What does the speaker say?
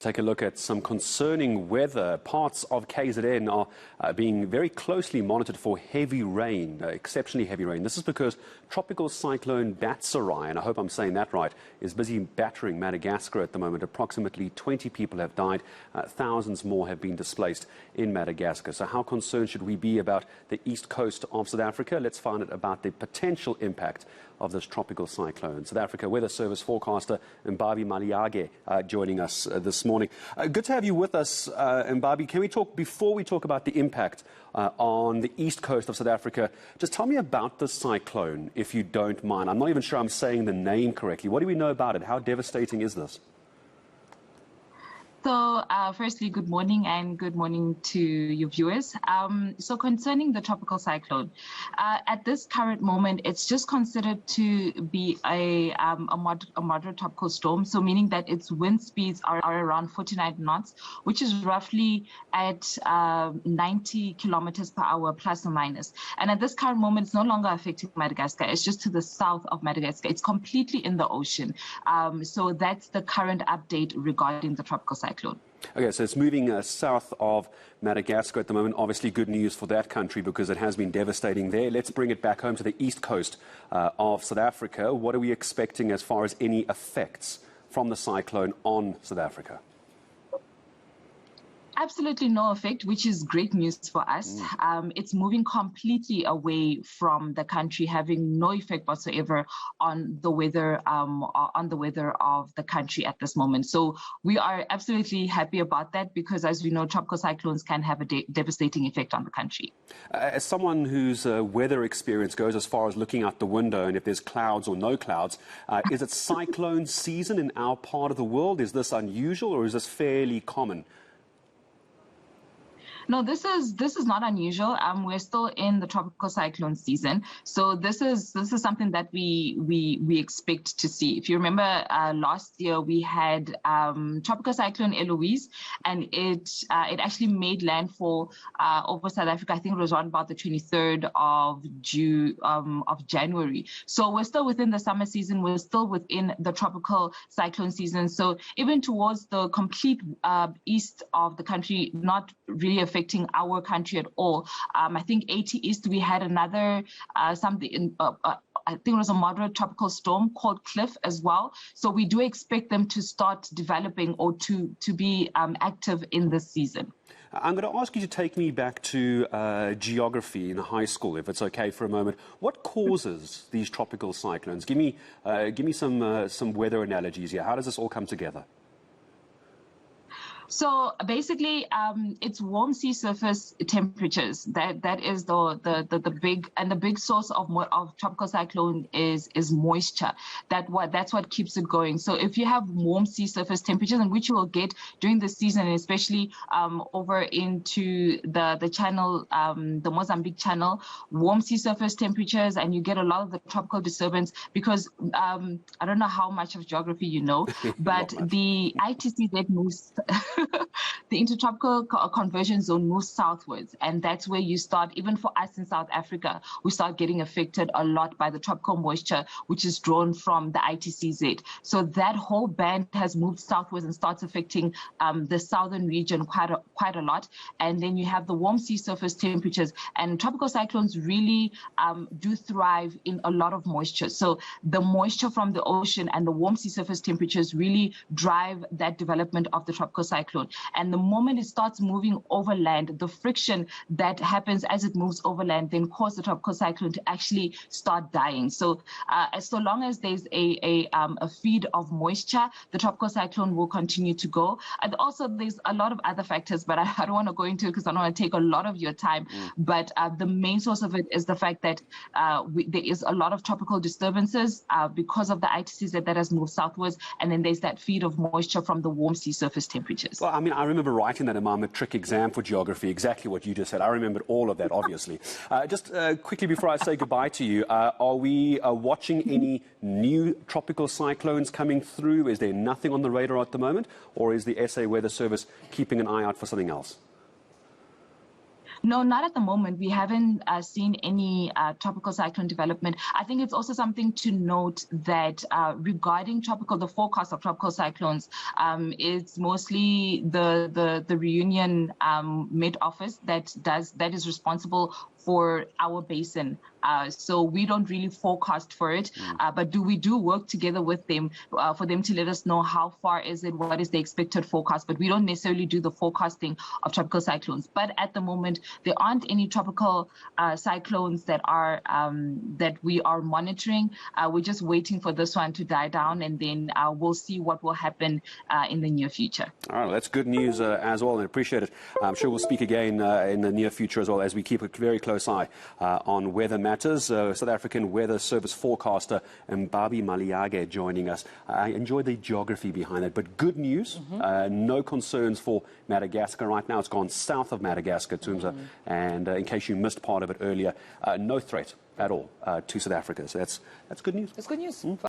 Take a look at some concerning weather. Parts of KZN are being very closely monitored for heavy rain, exceptionally heavy rain. This is because Tropical Cyclone Batsirai, and I hope I'm saying that right, is busy battering Madagascar at the moment. Approximately 20 people have died. Thousands more have been displaced in Madagascar. So how concerned should we be about the east coast of South Africa? Let's find out about the potential impact of this tropical cyclone. South Africa Weather Service forecaster Mbavhalelo Maliage joining us this morning. Good to have you with us, Mbabi. Can we talk, before we talk about the impact on the east coast of South Africa, just tell me about the cyclone, if you don't mind. I'm not even sure I'm saying the name correctly. What do we know about it? How devastating is this? So, firstly, good morning and good morning to your viewers. So concerning the tropical cyclone, at this current moment, it's just considered to be a moderate tropical storm. So meaning that its wind speeds are around 49 knots, which is roughly at 90 kilometers per hour, plus or minus. And at this current moment, it's no longer affecting Madagascar. It's just to the south of Madagascar. It's completely in the ocean. So that's the current update regarding the tropical cyclone. Okay, so it's moving south of Madagascar at the moment. Obviously good news for that country because it has been devastating there. Let's bring it back home to the east coast of South Africa. What are we expecting as far as any effects from the cyclone on South Africa? Absolutely no effect, which is great news for us. It's moving completely away from the country, having no effect whatsoever on the weather of the country at this moment. So we are absolutely happy about that because, as we know, tropical cyclones can have a devastating effect on the country. As someone whose weather experience goes as far as looking out the window and if there's clouds or no clouds, is it cyclone season in our part of the world? Is this unusual or is this fairly common? No, this is not unusual. We're still in the tropical cyclone season, so this is something that we expect to see. If you remember, last year we had tropical cyclone Eloise, and it actually made landfall over South Africa. I think it was around about the 23rd of January. So we're still within the summer season. We're still within the tropical cyclone season. So even towards the complete east of the country, not really affecting our country at all. I think 80 East, we had another I think it was a moderate tropical storm called Cliff as well. So we do expect them to start developing or to be active in this season. I'm going to ask you to take me back to geography in high school, if it's okay for a moment. What causes these tropical cyclones? Give me some weather analogies here. How does this all come together? So basically, it's warm sea surface temperatures. That is the big source of tropical cyclone is moisture. That's what keeps it going. So if you have warm sea surface temperatures, and which you will get during the season, and especially over into the channel, the Mozambique channel, warm sea surface temperatures, and you get a lot of the tropical disturbance because I don't know how much of geography you know, but the ITC that moves. The intertropical conversion zone moves southwards, and that's where you start, even for us in South Africa, we start getting affected a lot by the tropical moisture, which is drawn from the ITCZ. So that whole band has moved southwards and starts affecting the southern region quite a lot. And then you have the warm sea surface temperatures, and tropical cyclones really do thrive in a lot of moisture. So the moisture from the ocean and the warm sea surface temperatures really drive that development of the tropical cyclone. And the moment it starts moving overland, the friction that happens as it moves overland then causes the tropical cyclone to actually start dying. So so long as there's a feed of moisture, the tropical cyclone will continue to go. And also there's a lot of other factors, but I don't want to go into it because I don't want to take a lot of your time. But the main source of it is the fact that there is a lot of tropical disturbances because of the ITCZ that has moved southwards, and then there's that feed of moisture from the warm sea surface temperatures. Well, I mean, I remember writing that in my matric exam for geography, exactly what you just said. I remembered all of that, obviously. Just quickly before I say goodbye to you, are we watching any new tropical cyclones coming through? Is there nothing on the radar at the moment? Or is the SA Weather Service keeping an eye out for something else? No, not at the moment. We haven't seen any tropical cyclone development. I think it's also something to note that regarding the forecast of tropical cyclones, it's mostly the Reunion Met Office that is responsible for our basin. So we don't really forecast for it, but we do work together with them for them to let us know how far is it, what is the expected forecast, but we don't necessarily do the forecasting of tropical cyclones. But at the moment, there aren't any tropical cyclones that we are monitoring. We're just waiting for this one to die down, and then we'll see what will happen in the near future. All right, well, that's good news as well, and I appreciate it. I'm sure we'll speak again in the near future as well, as we keep a very close eye on weather matters. South African Weather Service forecaster Mbavhalelo Maliage joining us. I enjoy the geography behind it, but good news, no concerns for Madagascar right now. It's gone south of Madagascar, Tumza, and in case you missed part of it earlier, no threat at all to South Africa. So that's good news. It's good news.